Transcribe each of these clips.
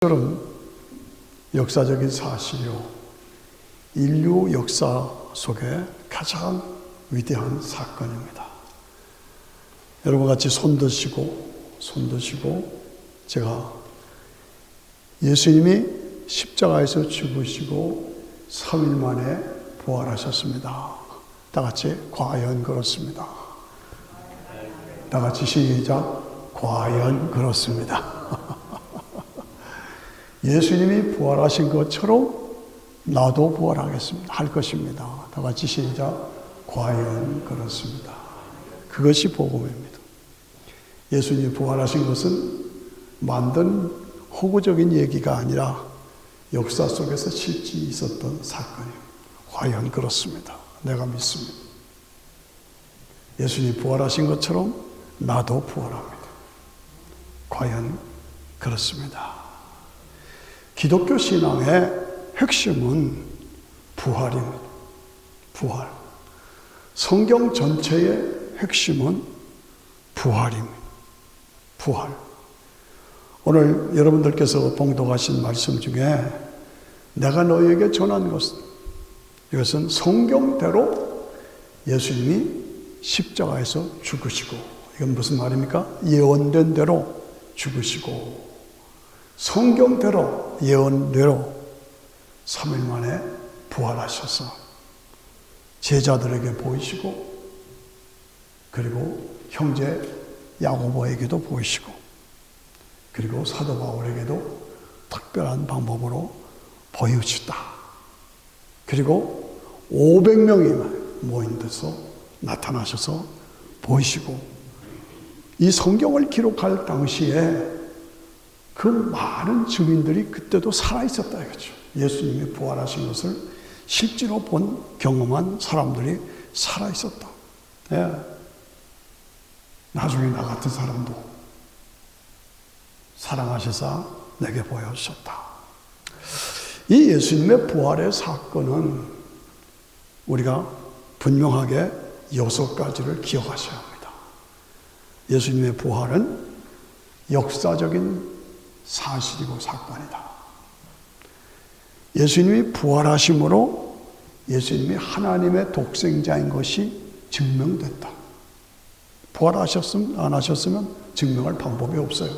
이들은 역사적인 사실이요, 인류 역사 속에 가장 위대한 사건입니다. 여러분 같이 손 드시고 제가 예수님이 십자가에서 죽으시고 3일 만에 부활하셨습니다. 다 같이 과연 그렇습니다. 다 같이 시작. 과연 그렇습니다. 예수님이 부활하신 것처럼 나도 부활하겠습니다. 할 것입니다. 다 같이 시작. 과연 그렇습니다. 그것이 복음입니다. 예수님이 부활하신 것은 만든 허구적인 얘기가 아니라 역사 속에서 실제 있었던 사건입니다. 과연 그렇습니다. 내가 믿습니다. 예수님이 부활하신 것처럼 나도 부활합니다. 과연 그렇습니다. 기독교 신앙의 핵심은 부활입니다. 부활. 성경 전체의 핵심은 부활입니다. 부활. 오늘 여러분들께서 봉독하신 말씀 중에 내가 너희에게 전한 것은, 이것은 성경대로 예수님이 십자가에서 죽으시고, 이건 무슨 말입니까? 예언된 대로 죽으시고 성경대로 예언대로 3일 만에 부활하셔서 제자들에게 보이시고, 그리고 형제 야고보에게도 보이시고, 그리고 사도 바울에게도 특별한 방법으로 보여주셨다. 그리고 500명이 모인 데서 나타나셔서 보이시고, 이 성경을 기록할 당시에 그 많은 증인들이 그때도 살아있었다 이거죠. 예수님이 부활하신 것을 실제로 본 경험한 사람들이 살아있었다. 예. 나중에 나 같은 사람도 사랑하셔서 내게 보여주셨다. 이 예수님의 부활의 사건은 우리가 분명하게 6가지를 기억하셔야 합니다. 예수님의 부활은 역사적인 사실이고 사건이다. 예수님이 부활하심으로 예수님이 하나님의 독생자인 것이 증명됐다. 부활하셨으면 안 하셨으면 증명할 방법이 없어요.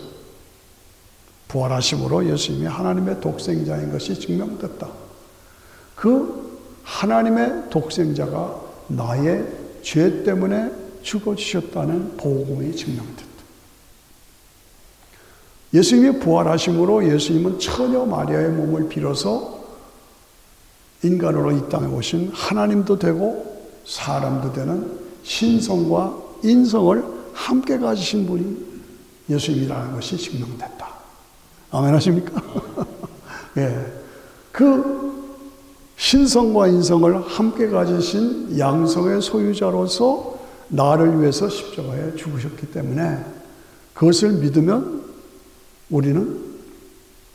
부활하심으로 예수님이 하나님의 독생자인 것이 증명됐다. 그 하나님의 독생자가 나의 죄 때문에 죽어주셨다는 복음이 증명됐다. 예수님이 부활하심으로 예수님은 처녀 마리아의 몸을 빌어서 인간으로 이 땅에 오신 하나님도 되고 사람도 되는 신성과 인성을 함께 가지신 분이 예수님이라는 것이 증명됐다. 아멘 하십니까? 예. 그 신성과 인성을 함께 가지신 양성의 소유자로서 나를 위해서 십자가에 죽으셨기 때문에 그것을 믿으면 우리는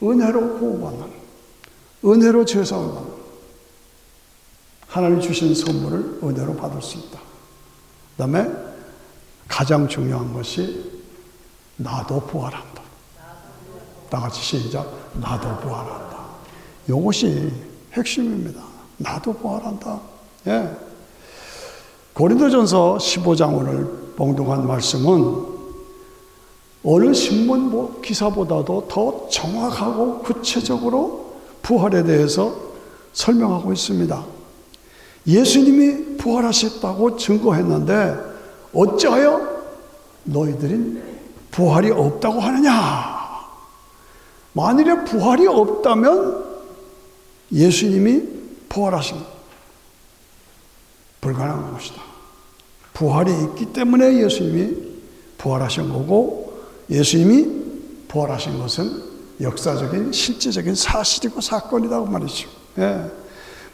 은혜로 구원받는, 은혜로 죄사함을 받는, 하나님이 주신 선물을 은혜로 받을 수 있다. 그 다음에 가장 중요한 것이 나도 부활한다. 다 같이 시작. 나도 부활한다. 이것이 핵심입니다. 나도 부활한다. 예. 고린도전서 15장 오늘 봉독한 말씀은 어느 신문 기사보다도 더 정확하고 구체적으로 부활에 대해서 설명하고 있습니다. 예수님이 부활하셨다고 증거했는데 어찌하여 너희들은 부활이 없다고 하느냐? 만일에 부활이 없다면 예수님이 부활하신 불가능한 것이다. 부활이 있기 때문에 예수님이 부활하신 거고, 예수님이 부활하신 것은 역사적인 실제적인 사실이고 사건이라고 말이죠. 예.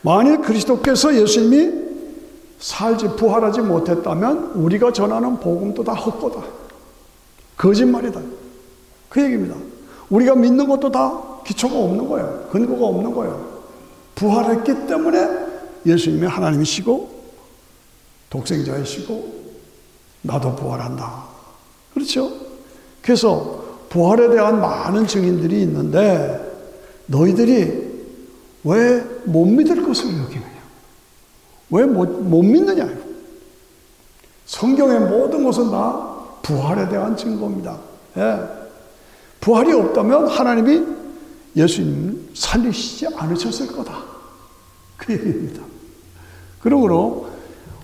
만일 그리스도께서 예수님이 부활하지 못했다면 우리가 전하는 복음도 다 헛되다. 거짓말이다. 그 얘기입니다. 우리가 믿는 것도 다 기초가 없는 거예요. 근거가 없는 거예요. 부활했기 때문에 예수님이 하나님이시고 독생자이시고 나도 부활한다. 그렇죠? 그래서 부활에 대한 많은 증인들이 있는데 너희들이 왜 못 믿을 것을 여기느냐? 왜 못 믿느냐? 성경의 모든 것은 다 부활에 대한 증거입니다. 예. 부활이 없다면 하나님이 예수님을 살리시지 않으셨을 거다. 그 얘기입니다. 그러므로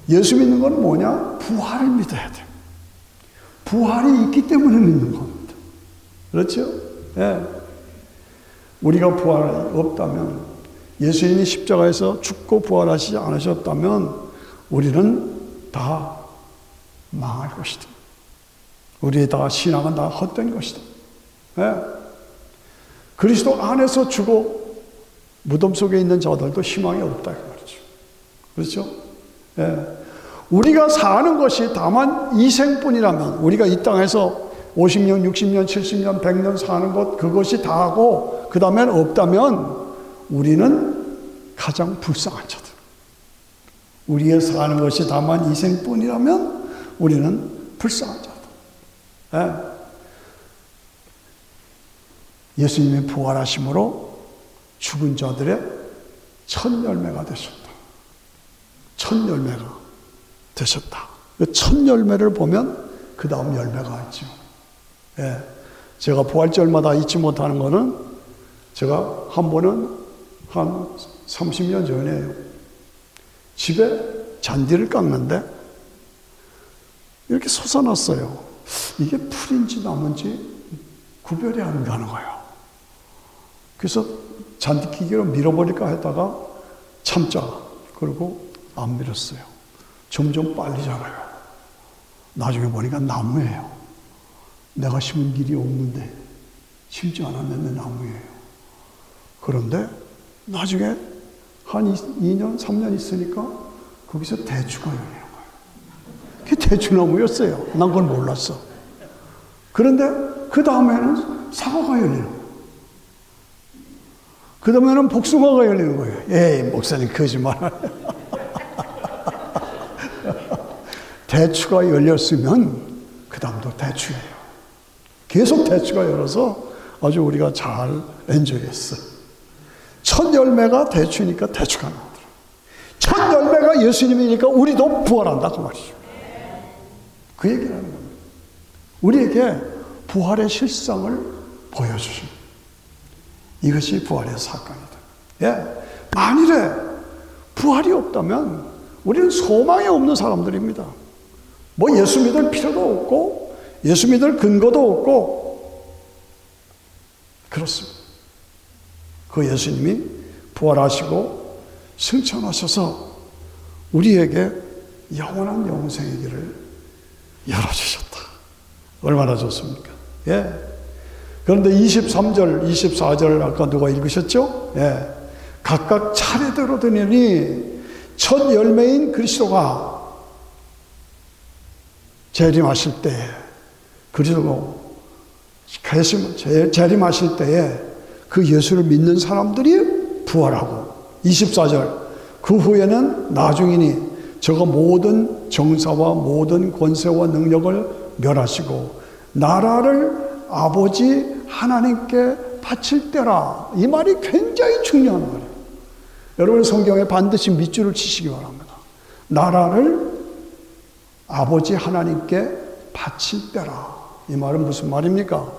예수 믿는 건 뭐냐? 부활을 믿어야 돼요. 부활이 있기 때문에 믿는 겁니다. 그렇죠? 예. 우리가 부활이 없다면, 예수님이 십자가에서 죽고 부활하시지 않으셨다면 우리는 다 망할 것이다. 우리의 다 신앙은 다 헛된 것이다. 예. 그리스도 안에서 죽고 무덤 속에 있는 자들도 희망이 없다 그 말이죠. 그렇죠? 예. 우리가 사는 것이 다만 이 생뿐이라면, 우리가 이 땅에서 50년, 60년, 70년, 100년 사는 것, 그것이 다하고 그 다음엔 없다면 우리는 가장 불쌍한 자들. 우리의 사는 것이 다만 이 생뿐이라면 우리는 불쌍한 자들. 예. 예수님의 부활하심으로 죽은 자들의 첫 열매가 되셨다. 첫 열매가 되셨다. 그 첫 열매를 보면 그 다음 열매가 있죠. 예. 제가 부활절마다 잊지 못하는 거는, 제가 한 번은 한 30년 전에요. 집에 잔디를 깎는데 이렇게 솟아났어요. 이게 풀인지 나무인지 구별이 안 가는 거예요. 그래서 잔디기계로 밀어버릴까 했다가 참자. 그러고 안 밀었어요. 점점 빨리 자라요. 나중에 보니까 나무예요. 내가 심은 길이 없는데 심지 않았는데 나무예요. 그런데 나중에 한 2년, 3년 있으니까 거기서 대추가 열리는 거예요. 그게 대추나무였어요. 난 그걸 몰랐어. 그런데 그 다음에는 사과가 열리는 거예요. 그 다음에는 복숭아가 열리는 거예요. 에이, 목사님 거짓말. 대추가 열렸으면 그 다음도 대추예요. 계속 대추가 열어서 아주 우리가 잘 엔조이했어. 첫 열매가 대추니까 대추가 나오더라. 첫 열매가 예수님이니까 우리도 부활한다 그 말이죠. 그 얘기를 하는 겁니다. 우리에게 부활의 실상을 보여주십니다. 이것이 부활의 사건이다. 예. 만일에 부활이 없다면 우리는 소망이 없는 사람들입니다. 뭐 예수 믿을 필요도 없고 예수 믿을 근거도 없고 그렇습니다. 그 예수님이 부활하시고 승천하셔서 우리에게 영원한 영생의 길을 열어주셨다. 얼마나 좋습니까? 예. 그런데 23절, 24절 아까 누가 읽으셨죠? 예. 각각 차례대로 되느니 첫 열매인 그리스도가 재림하실 때에, 그리스도가 재림하실 때에 그 예수를 믿는 사람들이 부활하고, 24절 그 후에는 나중이니 저가 모든 정사와 모든 권세와 능력을 멸하시고 나라를 아버지 하나님께 바칠 때라. 이 말이 굉장히 중요한 말이에요. 여러분 성경에 반드시 밑줄을 치시기 바랍니다. 나라를 아버지 하나님께 바칠 때라. 이 말은 무슨 말입니까?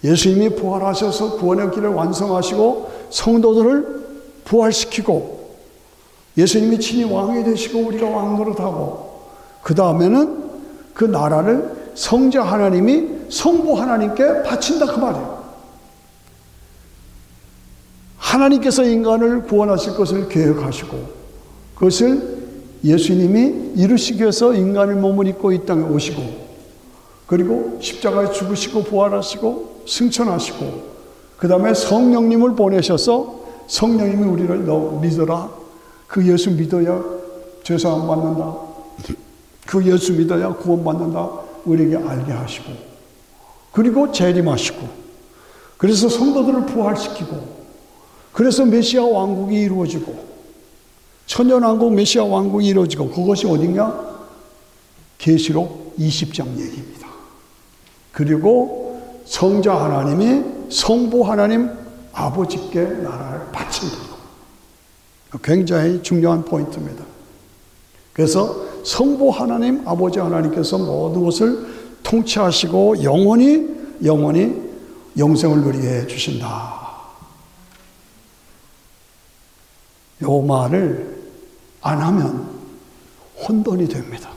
예수님이 부활하셔서 구원의 길을 완성하시고 성도들을 부활시키고 예수님이 친히 왕이 되시고 우리가 왕노릇하고 그 다음에는 그 나라를 성자 하나님이 성부 하나님께 바친다 그 말이에요. 하나님께서 인간을 구원하실 것을 계획하시고 그것을 예수님이 이루시기 위해서 인간의 몸을 입고 이 땅에 오시고 그리고 십자가에 죽으시고 부활하시고 승천하시고 그 다음에 성령님을 보내셔서 성령님이 우리를 너 믿어라. 그 예수 믿어야 죄사함 받는다. 그 예수 믿어야 구원받는다. 우리에게 알게 하시고 그리고 재림하시고 그래서 성도들을 부활시키고 그래서 메시아 왕국이 이루어지고 천년왕국 메시아 왕국이 이루어지고 그것이 어딘가? 계시록 20장 얘기입니다. 그리고 성자 하나님이 성부 하나님 아버지께 나라를 바친다. 굉장히 중요한 포인트입니다. 그래서 성부 하나님, 아버지 하나님께서 모든 것을 통치하시고 영원히 영생을 누리게 해주신다. 요 말을 안 하면 혼돈이 됩니다.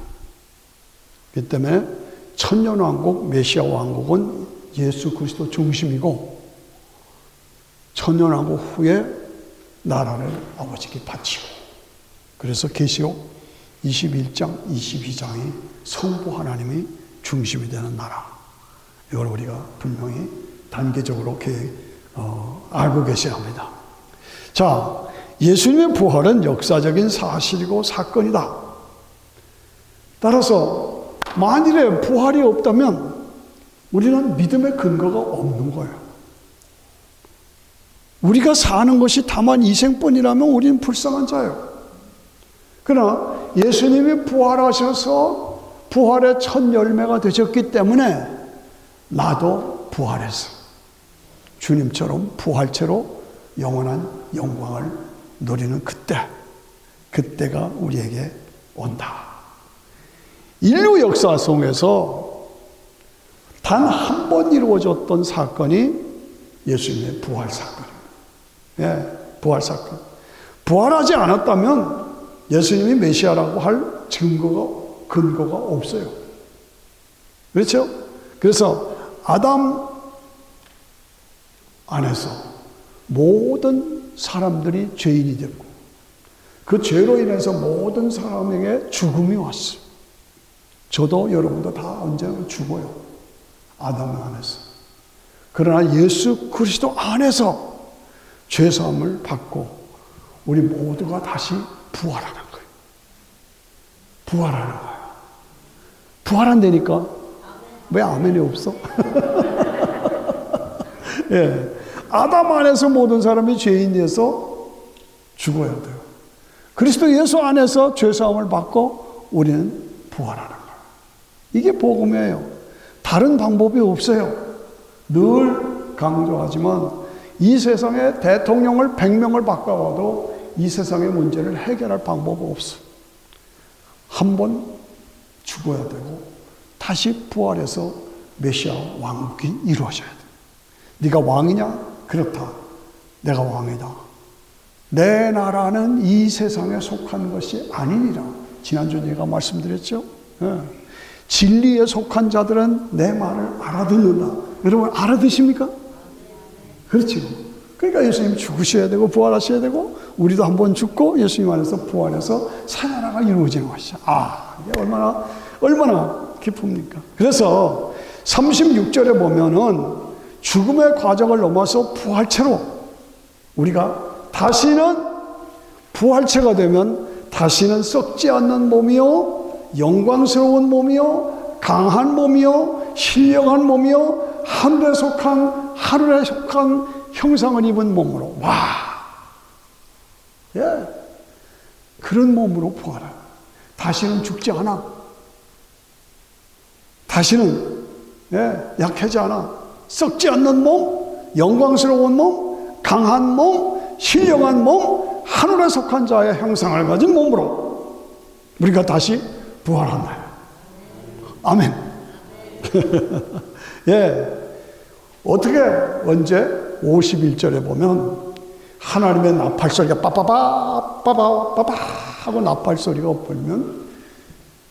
그렇기 때문에 천년왕국, 메시아 왕국은 예수 그리스도 중심이고 천년왕국 후에 나라를 아버지께 바치고, 그래서 계시록 21장, 22장이 성부 하나님이 중심이 되는 나라. 이걸 우리가 분명히 단계적으로 알고 계셔야 합니다. 자, 예수님의 부활은 역사적인 사실이고 사건이다. 따라서 만일에 부활이 없다면 우리는 믿음의 근거가 없는 거예요. 우리가 사는 것이 다만 이생뿐이라면 우리는 불쌍한 자예요. 그러나 예수님이 부활하셔서 부활의 첫 열매가 되셨기 때문에 나도 부활해서 주님처럼 부활체로 영원한 영광을 누리는 그때가 우리에게 온다. 인류 역사 속에서 단 한 번 이루어졌던 사건이 예수님의 부활 사건입니다. 예, 부활 사건. 부활하지 않았다면 예수님이 메시아라고 할 근거가 없어요. 그렇죠? 그래서 아담 안에서 모든 사람들이 죄인이 됐고 그 죄로 인해서 모든 사람에게 죽음이 왔어요. 저도 여러분도 다 언젠가 죽어요. 아담 안에서. 그러나 예수 그리스도 안에서 죄사함을 받고 우리 모두가 다시 부활하는 거예요. 부활하는 거예요. 부활한다니까. 왜 아멘이 없어? 예. 아담 안에서 모든 사람이 죄인 돼서 죽어야 돼요. 그리스도 예수 안에서 죄사함을 받고 우리는 부활하는 거예요. 이게 복음이에요. 다른 방법이 없어요. 늘 강조하지만 이 세상에 대통령을 100명을 바꿔와도 이 세상의 문제를 해결할 방법은 없어. 한 번 죽어야 되고 다시 부활해서 메시아 왕국이 이루어져야 돼. 네가 왕이냐? 그렇다. 내가 왕이다. 내 나라는 이 세상에 속한 것이 아니니라. 지난주에 제가 말씀드렸죠. 예. 진리에 속한 자들은 내 말을 알아듣는다. 여러분 알아듣습니까? 그렇죠. 그러니까 예수님이 죽으셔야 되고 부활하셔야 되고 우리도 한번 죽고 예수님 안에서 부활해서 새 나라가 이루어지는 것이죠. 이게 얼마나 기쁩니까? 그래서 36절에 보면은 죽음의 과정을 넘어서 부활체로 우리가 다시는 부활체가 되면 다시는 썩지 않는 몸이요 영광스러운 몸이요 강한 몸이요 신령한 몸이요 하늘에 속한 형상을 입은 몸으로 그런 몸으로 부활해. 다시는 죽지 않아. 다시는 약하지 않아. 썩지 않는 몸, 영광스러운 몸, 강한 몸, 신령한 몸, 하늘에 속한 자의 형상을 가진 몸으로 우리가 다시 부활한다. 아멘. 어떻게 언제 51절에 보면 하나님의 나팔 소리가 빠바바 하고 나팔 소리가 불면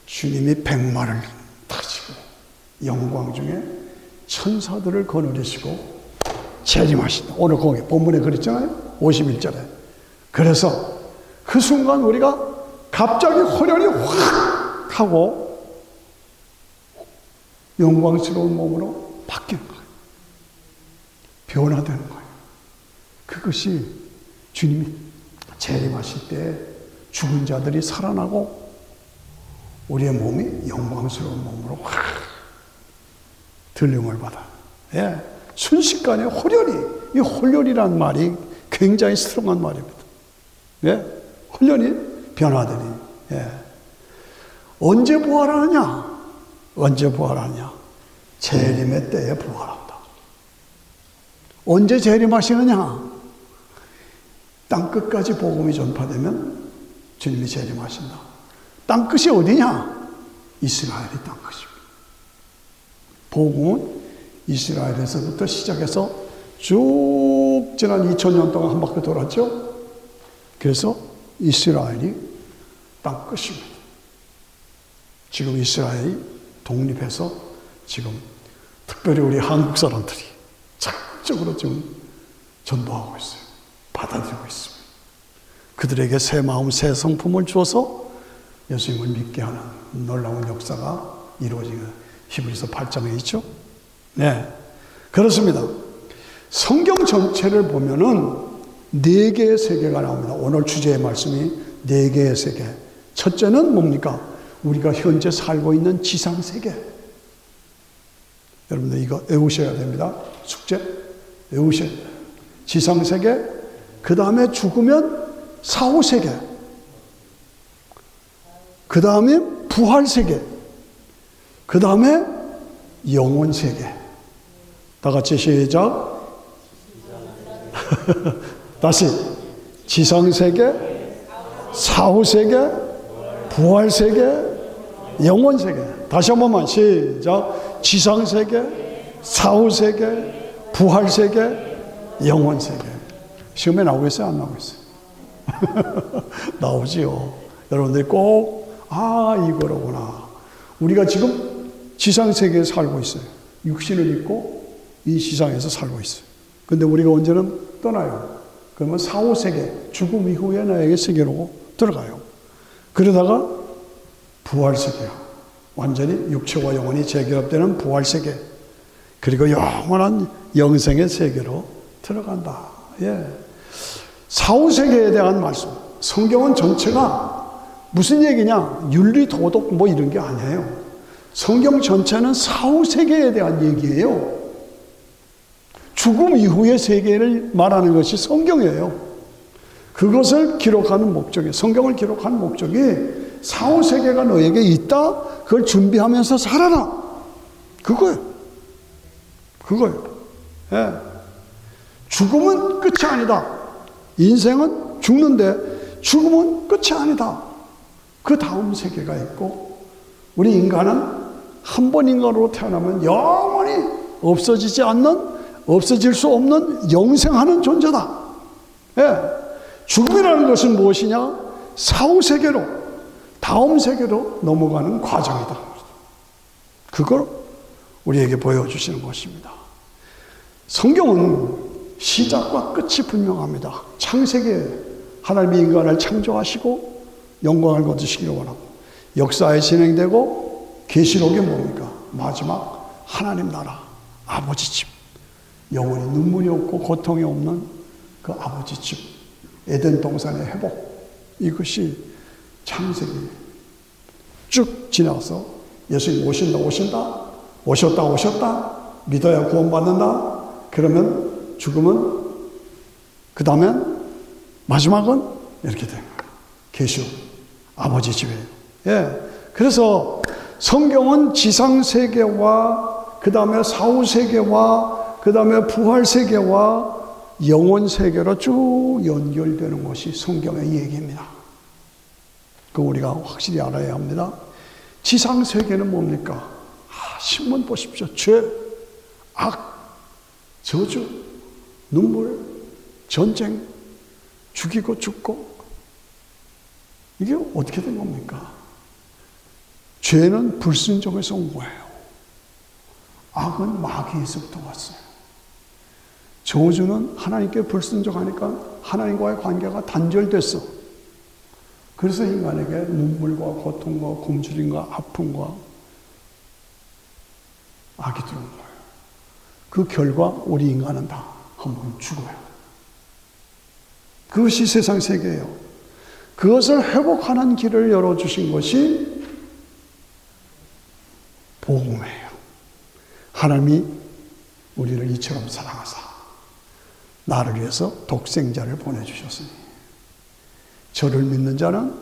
주님이 백마를 타시고 영광 중에 천사들을 거느리시고 재림하신다. 오늘 거기 본문에 그랬잖아요. 51절에. 그래서 그 순간 우리가 갑자기 호련이 확 하고 영광스러운 몸으로 바뀌는 거예요. 변화되는 거예요. 그것이 주님이 재림하실 때 죽은 자들이 살아나고 우리의 몸이 영광스러운 몸으로 확 들림을 받아. 순식간에 호련이, 이 호련이라는 말이 굉장히 스트롱한 말입니다. 호련이 변화되니. 언제 부활하느냐? 언제 부활하느냐? 재림의 때에 부활한다. 언제 재림하시느냐? 땅끝까지 복음이 전파되면 주님이 재림하신다. 땅끝이 어디냐? 이스라엘이 땅끝입니다. 복음은 이스라엘에서부터 시작해서 쭉 지난 2000년 동안 한 바퀴 돌았죠. 그래서 이스라엘이 땅끝입니다. 지금 이스라엘이 독립해서 지금 특별히 우리 한국 사람들이 적극적으로 지금 전도하고 있어요. 받아들이고 있습니다. 그들에게 새 마음, 새 성품을 주어서 예수님을 믿게 하는 놀라운 역사가 이루어지는 히브리서 8장에 있죠. 네, 그렇습니다. 성경 전체를 보면은 4개의 세계가 나옵니다. 오늘 주제의 말씀이 4개의 세계. 첫째는 뭡니까? 우리가 현재 살고 있는 지상세계. 여러분들 이거 외우셔야 됩니다. 숙제 외우셔야 돼요. 지상세계, 그 다음에 죽으면 사후세계, 그 다음에 부활세계, 그 다음에 영혼세계. 다 같이 시작. 다시. 지상세계, 사후세계, 부활세계, 영혼세계. 다시 한 번만 시작. 지상세계, 사후세계, 부활세계, 영혼세계. 시험에 나오겠어요? 안 나오겠어요? 나오지요. 여러분들이 꼭 이거로구나. 우리가 지금 지상세계에 살고 있어요. 육신을 입고 이 지상에서 살고 있어요. 근데 우리가 언제는 떠나요. 그러면 사후세계, 죽음 이후에 나에게 세계로 들어가요. 그러다가 부활세계야. 완전히 육체와 영혼이 재결합되는 부활세계. 그리고 영원한 영생의 세계로 들어간다. 예. 사후세계에 대한 말씀. 성경은 전체가 무슨 얘기냐? 윤리, 도덕 뭐 이런 게 아니에요. 성경 전체는 사후세계에 대한 얘기예요. 죽음 이후의 세계를 말하는 것이 성경이에요. 그것을 기록하는 목적이, 성경을 기록하는 목적이 사후세계가 너에게 있다. 그걸 준비하면서 살아라. 그거예요. 예. 죽음은 끝이 아니다. 인생은 죽는데 죽음은 끝이 아니다. 그 다음 세계가 있고, 우리 인간은 한 번 인간으로 태어나면 영원히 없어지지 않는, 없어질 수 없는 영생하는 존재다. 예. 죽음이라는 것은 무엇이냐? 사후세계로, 다음 세계로 넘어가는 과정이다. 그걸 우리에게 보여주시는 것입니다. 성경은 시작과 끝이 분명합니다. 창세기에 하나님이 인간을 창조하시고 영광을 거두시기를 원하고, 역사에 진행되고 계시록이 뭡니까? 마지막 하나님 나라, 아버지 집, 영원히 눈물이 없고 고통이 없는 그 아버지 집, 에덴 동산의 회복, 이것이 창세기 쭉 지나서 예수님 오셨다 믿어야 구원받는다. 그러면 죽으면, 그 다음엔 마지막은 이렇게 된 거예요. 계시록, 아버지 집이에요. 예. 그래서 성경은 지상세계와 그 다음에 사후세계와 그 다음에 부활세계와 영혼세계로 쭉 연결되는 것이 성경의 얘기입니다. 그거 우리가 확실히 알아야 합니다. 지상세계는 뭡니까? 신문 보십시오. 죄, 악, 저주, 눈물, 전쟁, 죽이고 죽고. 이게 어떻게 된 겁니까? 죄는 불순종에서 온 거예요. 악은 마귀에서부터 왔어요. 저주는 하나님께 불순종하니까 하나님과의 관계가 단절됐어. 그래서 인간에게 눈물과 고통과 굶주림과 아픔과 악이 들어온 거예요. 그 결과 우리 인간은 다 한 번 죽어요. 그것이 세상 세계예요. 그것을 회복하는 길을 열어주신 것이 복음이에요. 하나님이 우리를 이처럼 사랑하사 나를 위해서 독생자를 보내주셨으니 저를 믿는 자는,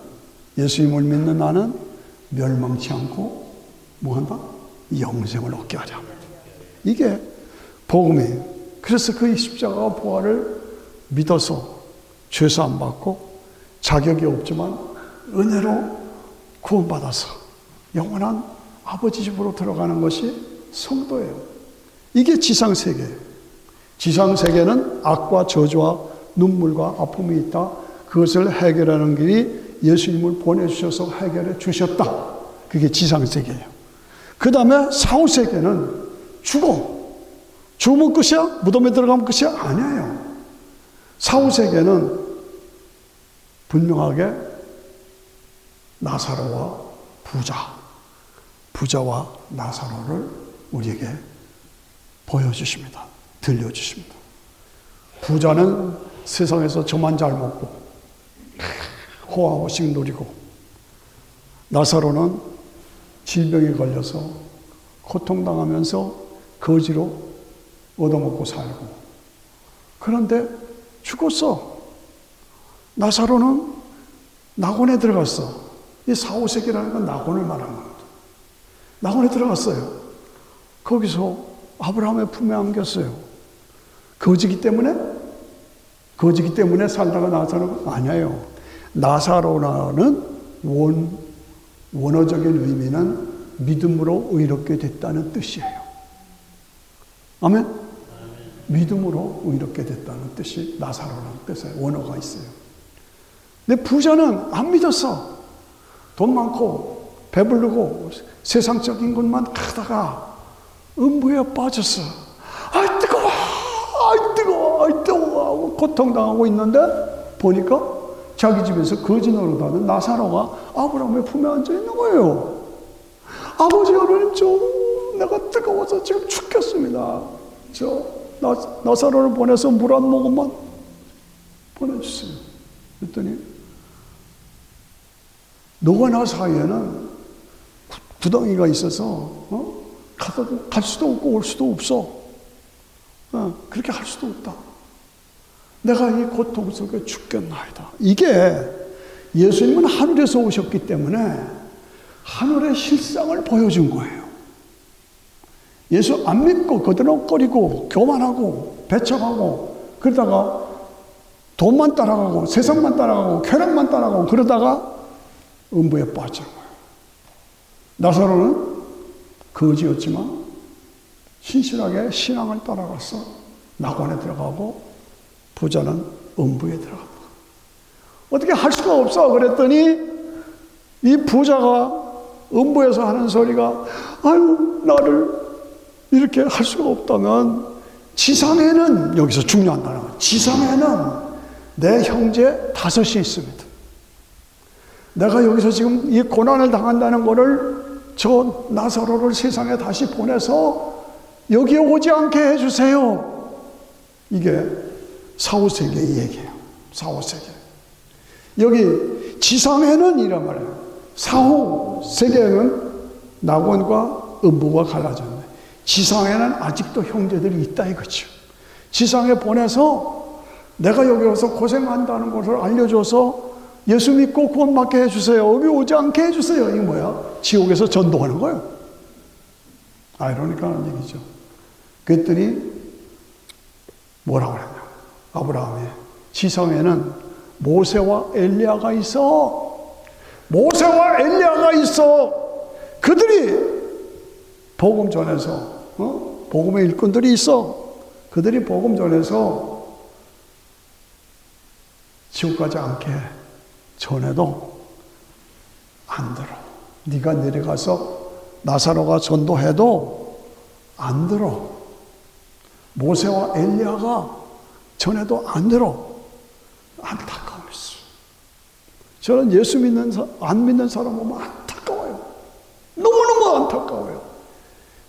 예수님을 믿는 나는 멸망치 않고 뭐한다? 영생을 얻게 하자. 이게 복음이에요. 그래서 그 십자가 부활을 믿어서 죄사함 받고 자격이 없지만 은혜로 구원받아서 영원한 아버지 집으로 들어가는 것이 성도예요. 이게 지상세계예요. 지상세계는 악과 저주와 눈물과 아픔이 있다. 그것을 해결하는 길이 예수님을 보내주셔서 해결해 주셨다. 그게 지상세계예요. 그 다음에 사후세계는 죽음. 죽으면 끝이야? 무덤에 들어가면 끝이야? 아니에요. 사후세계는 분명하게 나사로와 부자와 나사로를 우리에게 보여주십니다. 들려주십니다. 부자는 세상에서 저만 잘 먹고 호화호식 누리고, 나사로는 질병에 걸려서 고통당하면서 거지로 얻어먹고 살고, 그런데 죽었어. 나사로는 낙원에 들어갔어. 이 사후세계라는 건 낙원을 말하는 겁니다. 낙원에 들어갔어요. 거기서 아브라함의 품에 안겼어요. 거지기 때문에 살다가 나사로가 아니에요. 나사로라는 원어적인 의미는 믿음으로 의롭게 됐다는 뜻이에요. 아멘? 믿음으로 의롭게 됐다는 뜻이 나사로라는 뜻의 원어가 있어요. 근데 부자는 안 믿었어. 돈 많고 배부르고 세상적인 것만 하다가 음부에 빠졌어. 아이 뜨거워, 아이 뜨거워, 아이 뜨거워 하고 고통당하고 있는데 보니까 자기 집에서 거지 노릇하는 나사로가 아브라함의 품에 앉아 있는 거예요. 아버지 하나님, 내가 뜨거워서 지금 죽겠습니다. 나사로를 보내서 물 한 모금만 보내주세요. 그랬더니 너와 나 사이에는 구덩이가 있어서 갈 수도 없고 올 수도 없어. 그렇게 할 수도 없다. 내가 이 고통 속에 죽겠나이다. 이게 예수님은 하늘에서 오셨기 때문에 하늘의 실상을 보여준 거예요. 예수 안 믿고 거드렁거리고 교만하고 배척하고 그러다가 돈만 따라가고 세상만 따라가고 쾌락만 따라가고 그러다가 음부에 빠진 거예요. 나사로는 거지였지만 신실하게 신앙을 따라가서 낙원에 들어가고 부자는 음부에 들어갔다. 어떻게 할 수가 없어. 그랬더니 이 부자가 음부에서 하는 소리가, 아유, 나를 이렇게 할 수가 없다면 지상에는, 여기서 중요한 단어가, 지상에는 내 형제 5이 있습니다. 내가 여기서 지금 이 고난을 당한다는 것을 저 나사로를 세상에 다시 보내서 여기에 오지 않게 해주세요. 이게 사후세계의 얘기예요. 사후세계. 여기 지상에는 이란 말이에요. 사후세계는 낙원과 음부가 갈라졌네. 지상에는 아직도 형제들이 있다 이거죠. 지상에 보내서 내가 여기 와서 고생한다는 것을 알려줘서 예수 믿고 구원받게 해주세요. 여기 오지 않게 해주세요. 이게 뭐야? 지옥에서 전도하는 거예요. 아이러니컬한 얘기죠. 그랬더니 뭐라고 그러냐. 아브라함이 지상에는 모세와 엘리야가 있어. 모세와 엘리야가 있어. 그들이 복음 전해서, 복음의 일꾼들이 있어. 그들이 복음 전해서 지옥 가지 않게 전해도 안 들어. 네가 내려가서 나사로가 전도해도 안 들어. 모세와 엘리야가 전해도 안 들어. 안타까움이 있어. 저는 예수 안 믿는 사람 보면 안타까워요. 너무너무 안타까워요.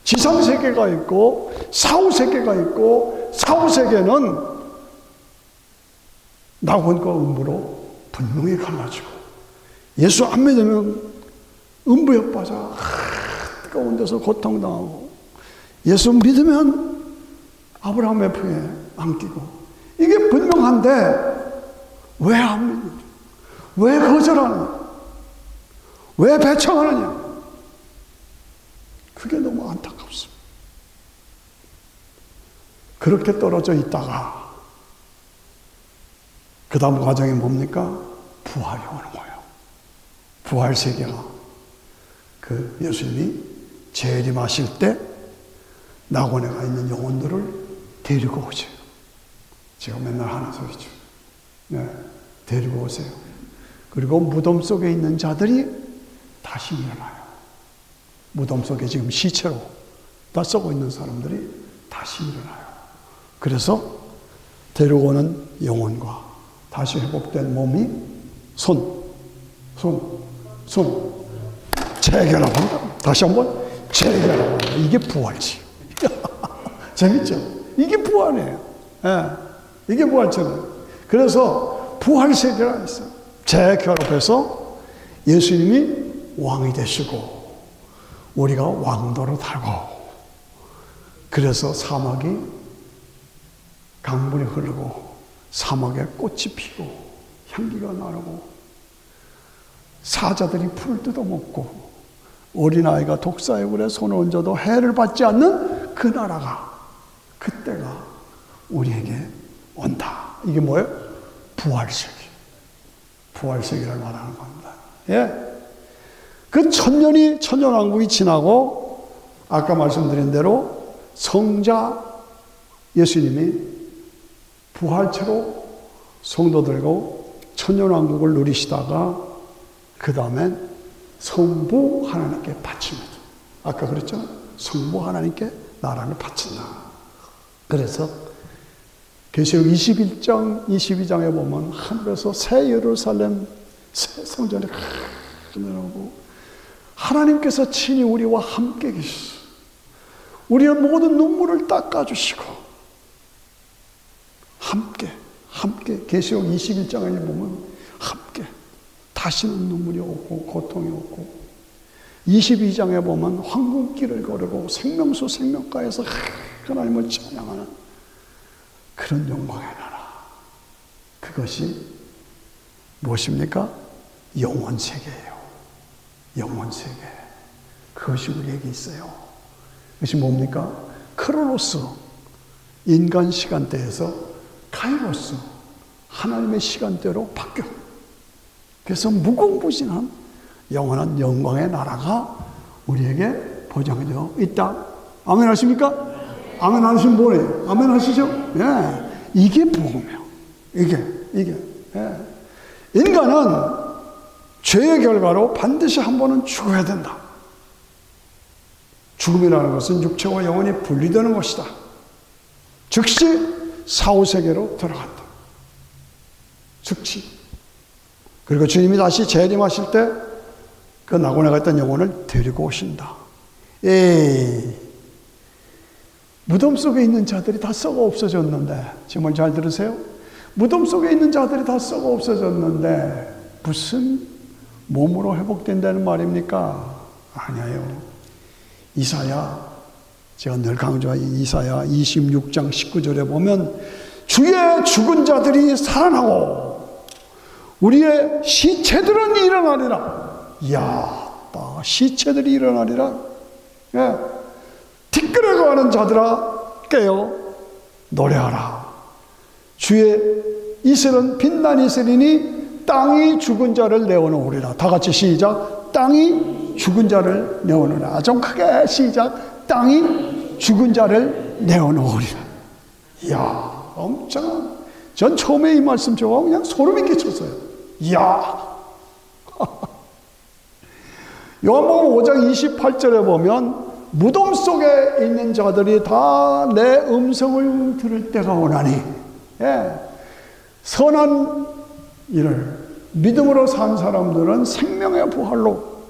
지상세계가 있고 사후세계가 있고, 사후세계는 낙원과 음부로 분명히 갈라지고, 예수 안 믿으면 음부에 빠져 뜨거운 데서 고통당하고, 예수 믿으면 아브라함의 품에 안기고, 이게 분명한데 왜 안 믿느냐? 왜 거절하느냐? 왜 배척하느냐? 그게 너무 안타깝습니다. 그렇게 떨어져 있다가 그 다음 과정이 뭡니까? 부활이 오는 거예요. 부활 세계가 그 예수님이 재림하실 때 낙원에 가 있는 영혼들을 데리고 오세요. 제가 맨날 하는 소리죠. 네, 데리고 오세요. 그리고 무덤 속에 있는 자들이 다시 일어나요. 무덤 속에 지금 시체로 다 썩어 있는 사람들이 다시 일어나요. 그래서 데려오는 영혼과 다시 회복된 몸이 재결합한다. 다시 한번 재결합한다. 이게 부활이지. 재밌죠? 이게 부활이에요. 예, 이게 부활처럼. 그래서 부활 세계가 있어요. 재결합해서 예수님이 왕이 되시고 우리가 왕도로 타고 그래서 사막이 강물이 흐르고 사막에 꽃이 피고 향기가 나르고 사자들이 풀을 뜯어먹고 어린아이가 독사의 굴에 손을 얹어도 해를 받지 않는 그 나라가 그때가 우리에게 온다. 이게 뭐예요? 부활세계. 부활세계를 말하는 겁니다. 예. 그 천년왕국이 지나고 아까 말씀드린 대로 성자 예수님이 부활체로 성도들과 천년왕국을 누리시다가 그 다음엔 성부 하나님께 바칩니다. 아까 그랬죠? 성부 하나님께 나라를 바친다. 그래서 계시록 21장, 22장에 보면 하늘에서 새 예루살렘, 새 성전이 내려오고 하나님께서 친히 우리와 함께 계시소. 우리의 모든 눈물을 닦아주시고 함께 계시록 21장에 보면 함께 다시는 눈물이 없고 고통이 없고 22장에 보면 황금길을 걸으고 생명수 생명가에서 하나님을 찬양하는 그런 영광의 나라. 그것이 무엇입니까? 영원 세계예요. 영원 세계. 그것이 우리에게 있어요. 그것이 뭡니까? 크로노스, 인간 시간대에서 카이로스, 하나님의 시간대로 바뀌어. 그래서 무궁무진한 영원한 영광의 나라가 우리에게 보장이 되어 있다. 아멘 하십니까? 아멘 하시면 뭐래요? 아멘 하시죠? 예. 이게 복음이에요. 이게. 예. 인간은 죄의 결과로 반드시 한 번은 죽어야 된다. 죽음이라는 것은 육체와 영혼이 분리되는 것이다. 즉시 사후세계로 들어간다. 즉시. 그리고 주님이 다시 재림하실 때 그 낙원에 갔던 영혼을 데리고 오신다. 무덤 속에 있는 자들이 다 썩어 없어졌는데, 정말 잘 들으세요? 무덤 속에 있는 자들이 다 썩어 없어졌는데 무슨 몸으로 회복된다는 말입니까? 아니에요. 이사야, 제가 늘 강조하는 이사야 26장 19절에 보면 주의 죽은 자들이 살아나고 우리의 시체들은 일어나리라. 이야, 시체들이 일어나리라. 예. 티끌에 거하는 자들아 깨어 노래하라. 주의 이슬은 빛난 이슬이니 땅이 죽은 자를 내어놓으리라. 다 같이 시작. 땅이 죽은 자를 내어놓으리라. 좀 크게 시작. 땅이 죽은 자를 내어놓으리라. 이야, 엄청. 전 처음에 이 말씀 듣고 그냥 소름이 끼쳤어요. 이야. 요한복음 5장 28절에 보면 무덤 속에 있는 자들이 다 내 음성을 들을 때가 오나니, 예. 선한 일을 믿음으로 산 사람들은 생명의 부활로,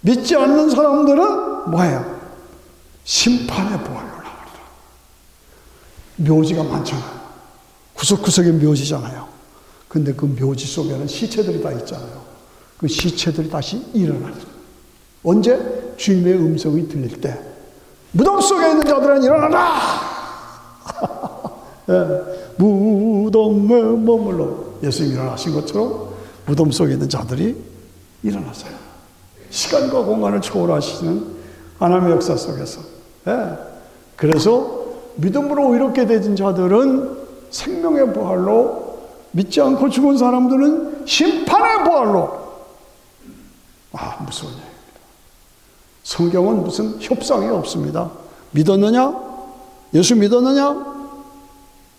믿지 않는 사람들은 뭐예요? 심판의 부활로 나오리라. 묘지가 많잖아요. 구석구석에 묘지잖아요. 근데 그 묘지 속에는 시체들이 다 있잖아요. 그 시체들이 다시 일어나리라. 언제? 주님의 음성이 들릴 때. 무덤 속에 있는 자들은 일어나라! 예, 무덤에 머물러. 예수님이 일어나신 것처럼 무덤 속에 있는 자들이 일어나서요. 시간과 공간을 초월하시는 하나님의 역사 속에서. 예, 그래서 믿음으로 의롭게 되진 자들은 생명의 부활로, 믿지 않고 죽은 사람들은 심판의 부활로. 무서운 얘기입니다. 성경은 무슨 협상이 없습니다. 믿었느냐? 예수 믿었느냐?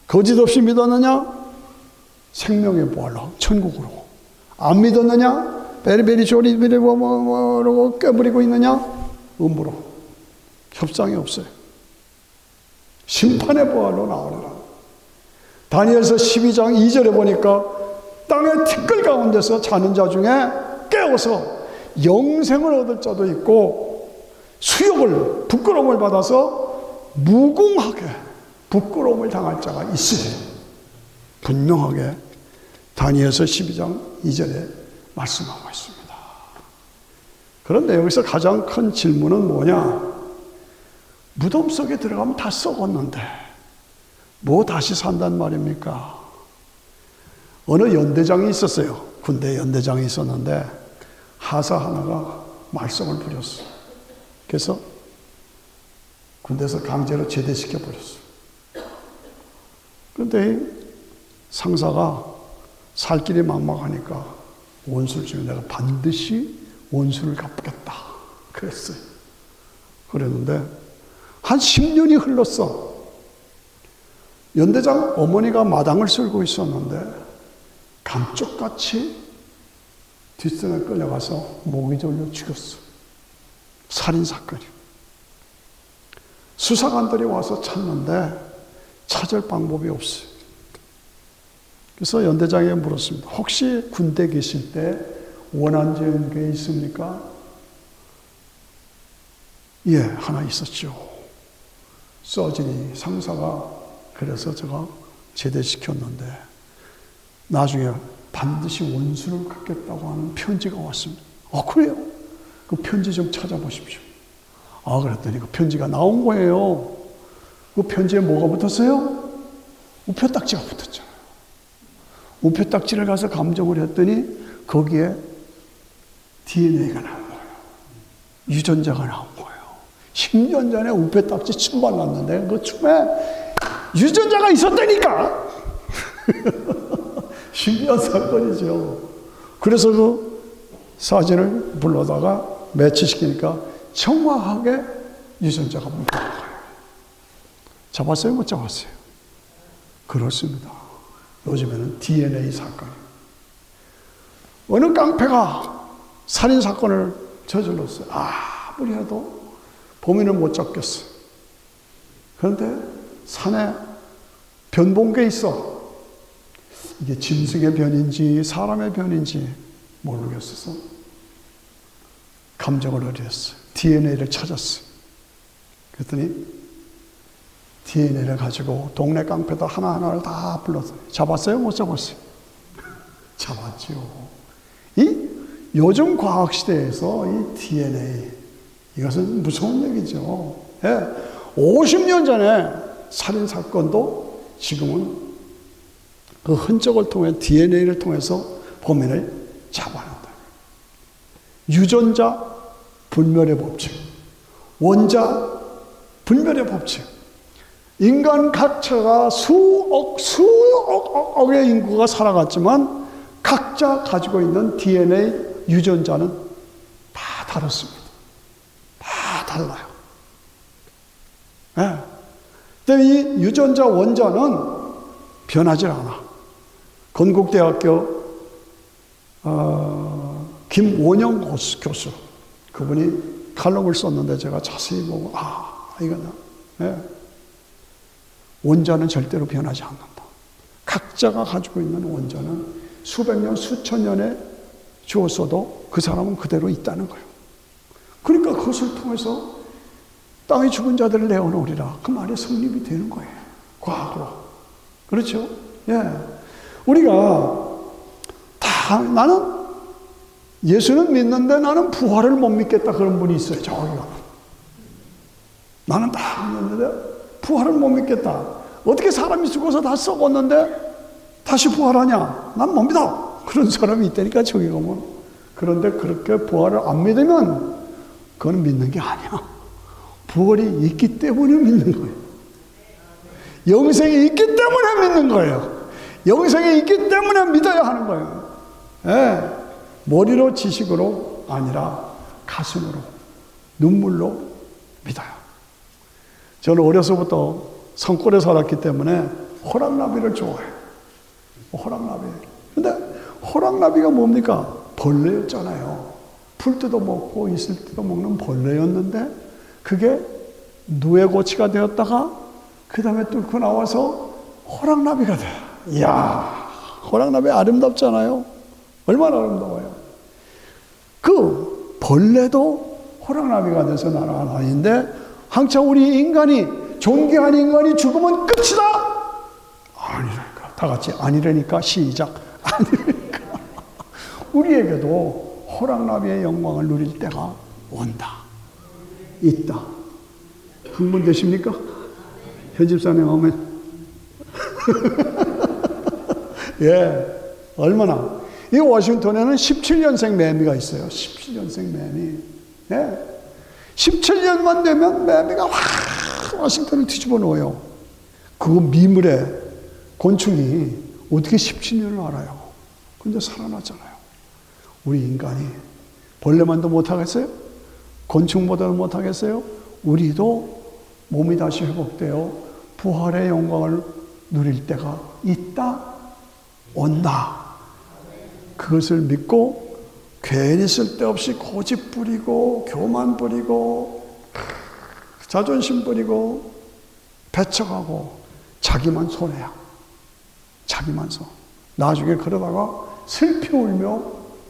거짓 없이 믿었느냐? 생명의 부활로, 천국으로. 안 믿었느냐? 베리베리 조리베리 뭐라고 껴버리고 있느냐? 음부로. 협상이 없어요. 심판의 부활로 나오느라. 다니엘서 12장 2절에 보니까 땅의 티끌 가운데서 자는 자 중에 깨어서 영생을 얻을 자도 있고, 수욕을, 부끄러움을 받아서 무궁하게 부끄러움을 당할 자가 있으리. 분명하게 다니엘서 12장 2절에 말씀하고 있습니다. 그런데 여기서 가장 큰 질문은 뭐냐? 무덤 속에 들어가면 다 썩었는데 뭐 다시 산단 말입니까? 어느 연대장이 있었어요. 군대 연대장이 있었는데 하사 하나가 말썽을 부렸어. 그래서 군대에서 강제로 제대시켜 버렸어. 그런데 상사가 살 길이 막막하니까 원수를 지금 내가 반드시 원수를 갚겠다 그랬어요. 그랬는데 한 10년이 흘렀어. 연대장 어머니가 마당을 쓸고 있었는데 감쪽같이 뒷선에 끌려가서 목이 졸려 죽였어. 살인사건이. 수사관들이 와서 찾는데 찾을 방법이 없어요. 그래서 연대장에게 물었습니다. 혹시 군대 계실 때 원한적인 게 있습니까? 예, 하나 있었죠. 서진이 상사가 그래서 제가 제대시켰는데 나중에 반드시 원수를 갚겠다고 하는 편지가 왔습니다. 그래요? 그 편지 좀 찾아보십시오. 그랬더니 그 편지가 나온 거예요. 그 편지에 뭐가 붙었어요? 우표딱지가 붙었잖아요. 우표딱지를 가서 감정을 했더니 거기에 DNA가 나온 거예요. 유전자가 나온 거예요. 10년 전에 우표딱지 침발 났는데 그 춤에 유전자가 있었다니까. 신기한 사건이죠. 그래서 그 사진을 불러다가 매치시키니까 정확하게 유전자가 묻는 거예요. 잡았어요? 못 잡았어요? 그렇습니다. 요즘에는 DNA 사건이. 어느 깡패가 살인사건을 저질렀어요. 아무리 해도 범인을 못 잡겠어요. 그런데 산에 변 본 게 있어. 이게 짐승의 변인지 사람의 변인지 모르겠어서 감정을 의뢰했어요. DNA를 찾았어요. 그랬더니 DNA를 가지고 동네 깡패들 하나하나를 다 불러서 잡았어요? 못 잡았어요? 잡았죠. 이 요즘 과학시대에서 이 DNA, 이것은 무서운 얘기죠. 예. 50년 전에 살인사건도 지금은 그 흔적을 통해 DNA를 통해서 범인을 잡아낸다. 유전자 불멸의 법칙, 원자 불멸의 법칙. 인간 각자가 수억의 인구가 살아갔지만 각자 가지고 있는 DNA 유전자는 다 다릅니다. 다 달라요. 네. 근데 이 유전자 원자는 변하지 않아. 건국대학교 김원영 교수, 그분이 칼럼을 썼는데 제가 자세히 보고 이거는 원자는 절대로 변하지 않는다. 각자가 가지고 있는 원자는 수백 년, 수천 년에 주었어도 그 사람은 그대로 있다는 거예요. 그러니까 그것을 통해서 땅에 죽은 자들을 내어놓으리라. 그 말이 성립이 되는 거예요. 과학으로. 그렇죠? 예. 우리가 나는 예수는 믿는데 나는 부활을 못 믿겠다. 그런 분이 있어요. 저기가. 나는 다 믿는데 부활을 못 믿겠다. 어떻게 사람이 죽어서 다 썩었는데 다시 부활하냐? 난 못 믿어. 그런 사람이 있다니까, 저기 가면. 그런데 그렇게 부활을 안 믿으면 그건 믿는 게 아니야. 부활이 있기 때문에 믿는 거예요. 영생이 있기 때문에 믿는 거예요. 영생이 있기 때문에 믿어야 하는 거예요. 예. 머리로 지식으로 아니라 가슴으로 눈물로 믿어요. 저는 어려서부터 산골에 살았기 때문에 호랑나비를 좋아해요. 호랑나비. 근데 호랑나비가 뭡니까? 벌레였잖아요. 풀 뜯어 먹고 이슬 뜯어 먹는 벌레였는데 그게 누에고치가 되었다가 그 다음에 뚫고 나와서 호랑나비가 돼요. 이야, 호랑나비 아름답잖아요. 얼마나 아름다워요. 그 벌레도 호랑나비가 돼서 날아가는데 한참 우리 인간이 존귀한 인간이 죽으면 끝이다. 아니라니까. 다 같이 아니라니까 시작. 아니라니까. 우리에게도 호랑나비의 영광을 누릴 때가 온다. 있다. 흥분되십니까? 현집사님 오면 예, 얼마나. 이 워싱턴에는 17년생 매미가 있어요. 17년생 매미. 예. 17년만 되면 매미가 확 워싱턴을 뒤집어 놓아요. 그 미물의 곤충이 어떻게 17년을 알아요? 근데 살아났잖아요. 우리 인간이 벌레만도 못하겠어요? 곤충보다도 못하겠어요? 우리도 몸이 다시 회복되어 부활의 영광을 누릴 때가 있다, 온다. 그것을 믿고 괜히 쓸데없이 고집 부리고 교만 부리고 자존심 부리고 배척하고 자기만 손해야. 자기만 손. 나중에 그러다가 슬피 울며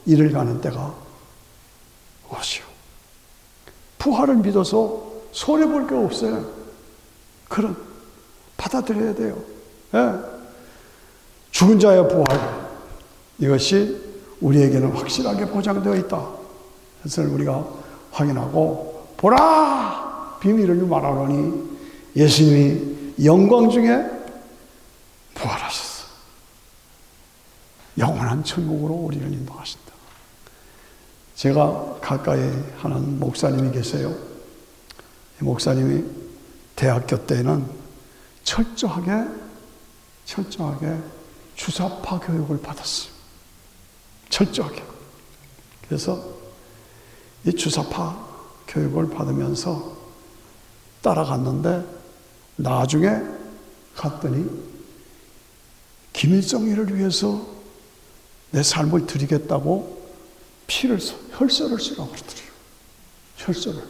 일을 가는 때가 오시오. 부활을 믿어서 손해볼 게 없어요. 그런 받아들여야 돼요. 예. 죽은 자의 부활, 이것이 우리에게는 확실하게 보장되어 있다. 그것을 우리가 확인하고 보라! 비밀을 말하노니 예수님이 영광 중에 부활하셨어. 영원한 천국으로 우리를 인도하신다. 제가 가까이 하는 목사님이 계세요. 이 목사님이 대학교 때는 철저하게 주사파 교육을 받았어요. 철저하게. 그래서 이 주사파 교육을 받으면서 따라갔는데 나중에 갔더니 김일성이를 위해서 내 삶을 드리겠다고 혈서를 쓰라고 그러더래요. 혈서를.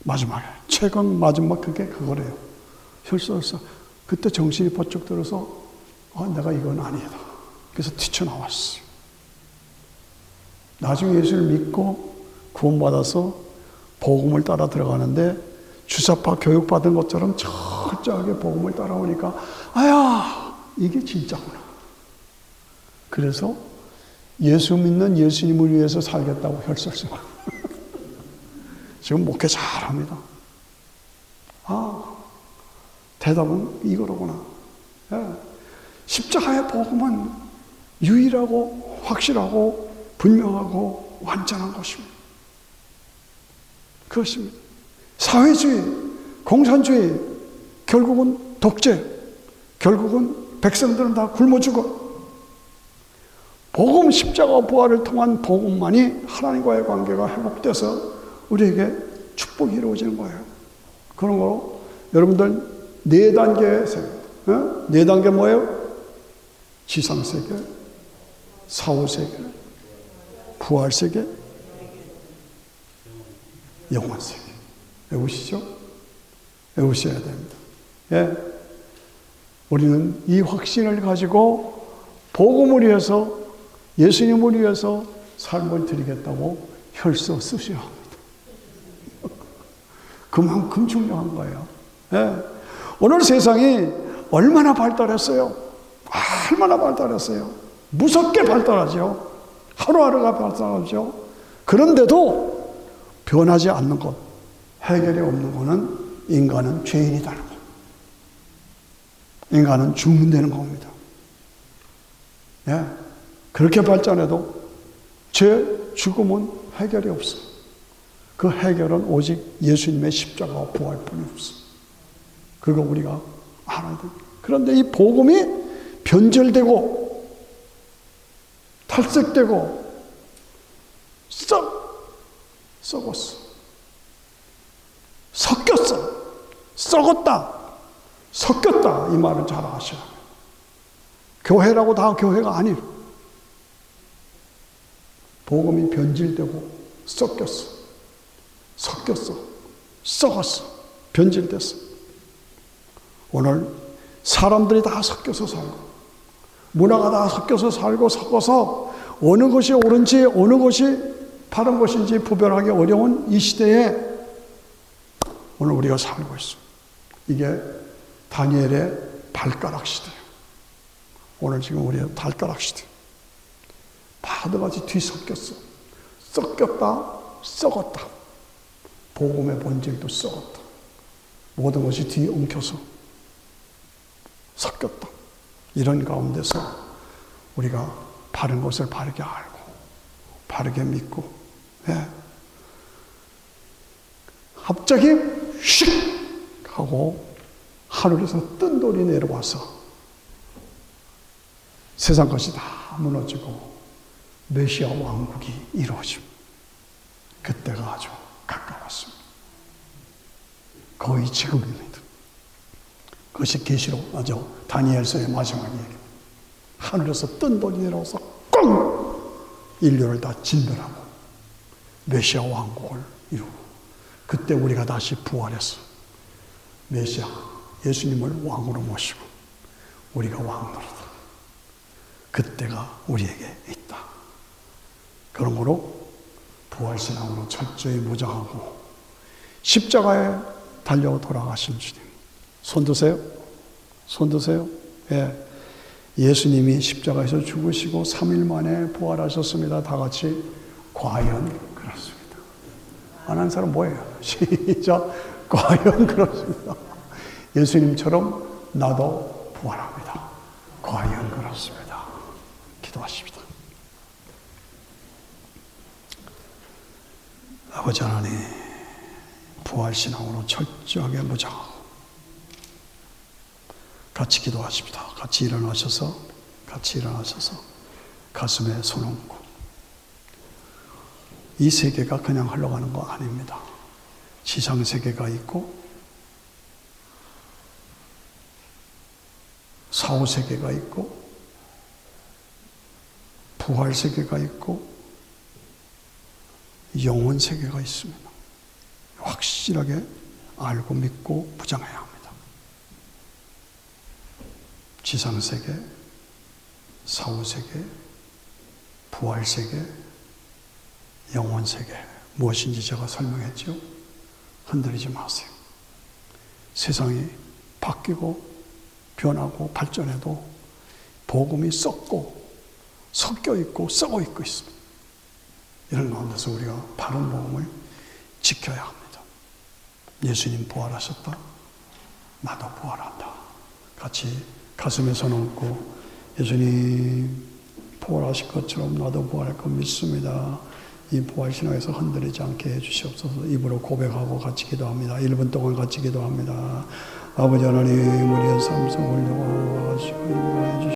마지막에. 최강 마지막 그게 그거래요. 혈서를 써. 그때 정신이 번쩍 들어서 내가 이건 아니다. 그래서 뛰쳐나왔어요. 나중에 예수를 믿고 구원받아서 복음을 따라 들어가는데 주사파 교육받은 것처럼 철저하게 복음을 따라오니까 아야 이게 진짜구나. 그래서 예수 믿는 예수님을 위해서 살겠다고 혈서를 쓰고 지금 목회 잘합니다. 대답은 이거로구나. 예. 십자가의 복음은 유일하고 확실하고 분명하고 완전한 것입니다. 그것입니다. 사회주의, 공산주의, 결국은 독재, 결국은 백성들은 다 굶어 죽어. 복음, 십자가 부활을 통한 복음만이 하나님과의 관계가 회복돼서 우리에게 축복이 이루어지는 거예요. 그런 거로 여러분들 네 단계의 세계. 네 단계 뭐예요? 지상세계, 사후세계, 부활세계, 영원세계. 외우시죠? 외우셔야 됩니다. 예. 우리는 이 확신을 가지고 복음을 위해서 예수님을 위해서 삶을 드리겠다고 혈서 쓰셔야 합니다. 그만큼 중요한 거예요. 예. 오늘 세상이 얼마나 발달했어요? 얼마나 발달했어요? 무섭게 발달하죠. 하루하루가 발달하죠. 그런데도 변하지 않는 것, 해결이 없는 것은 인간은 죄인이라는 것. 인간은 죽으면 되는 겁니다. 예. 그렇게 발전해도 죄, 죽음은 해결이 없어. 그 해결은 오직 예수님의 십자가와 부활뿐이 없어. 그거 우리가 알아야 됩니다. 그런데 이 복음이 변절되고 탈색되고 썩었어. 섞였어. 썩었다. 섞였다. 이 말을 잘 아셔야 돼요. 교회라고 다 교회가 아니에요. 복음이 변질되고 섞였어. 섞였어. 썩었어. 변질됐어. 오늘 사람들이 다 섞여서 살고 문화가 다 섞여서 살고 섞어서 어느 것이 옳은지 어느 것이 바른 것인지 구별하기 어려운 이 시대에 오늘 우리가 살고 있어요. 이게 다니엘의 발가락 시대예요. 오늘 지금 우리의 발가락 시대. 바다같이 뒤섞였어. 섞였다, 썩었다. 복음의 본질도 썩었다. 모든 것이 뒤엉켜서 섞였다. 이런 가운데서 우리가 바른 것을 바르게 알고 바르게 믿고 갑자기 휙 하고 하늘에서 뜬 돌이 내려와서 세상 것이 다 무너지고 메시아 왕국이 이루어집니다. 그때가 아주 가까웠습니다. 거의 지금입니다. 그것이 계시록 다니엘서의 마지막 얘기입니다. 하늘에서 뜬 돌이 내려와서 꽁! 인류를 다 진멸하고 메시아 왕국을 이루고 그때 우리가 다시 부활해서 메시아 예수님을 왕으로 모시고 우리가 왕노릇하고 그때가 우리에게 있다. 그런 거로 부활신앙으로 철저히 무장하고 십자가에 달려 돌아가신 주님. 손 드세요. 손 드세요. 예. 예수님이 십자가에서 죽으시고 3일 만에 부활하셨습니다. 다 같이 과연 그렇습니다. 안 한 사람 뭐예요? 시작. 과연 그렇습니다. 예수님처럼 나도 부활합니다. 과연 그렇습니다. 기도하십니다. 아버지 하나님, 부활신앙으로 철저하게 무장하고 같이 기도하십니다. 같이 일어나셔서 가슴에 손 얹고 이 세계가 그냥 흘러가는 거 아닙니다. 지상세계가 있고 사후세계가 있고 부활세계가 있고 영혼세계가 있습니다. 확실하게 알고 믿고 무장해야 합니다. 지상세계, 사후세계, 부활세계, 영혼세계 무엇인지 제가 설명했죠. 흔들리지 마세요. 세상이 바뀌고 변하고 발전해도 복음이 썩고 섞여 있고 썩어 있고 있습니다. 이런 가운데서 우리가 바른 복음을 지켜야 합니다. 예수님 부활하셨다. 나도 부활한다. 같이 가슴에 손 얹고 예수님 부활하실 것처럼 나도 부활할 것 믿습니다. 이 부활신앙에서 흔들리지 않게 해주시옵소서. 입으로 고백하고 같이 기도합니다. 1분 동안 같이 기도합니다. 아버지 하나님, 우리의 삶 속을 도와주시고 인도해 주시옵소서.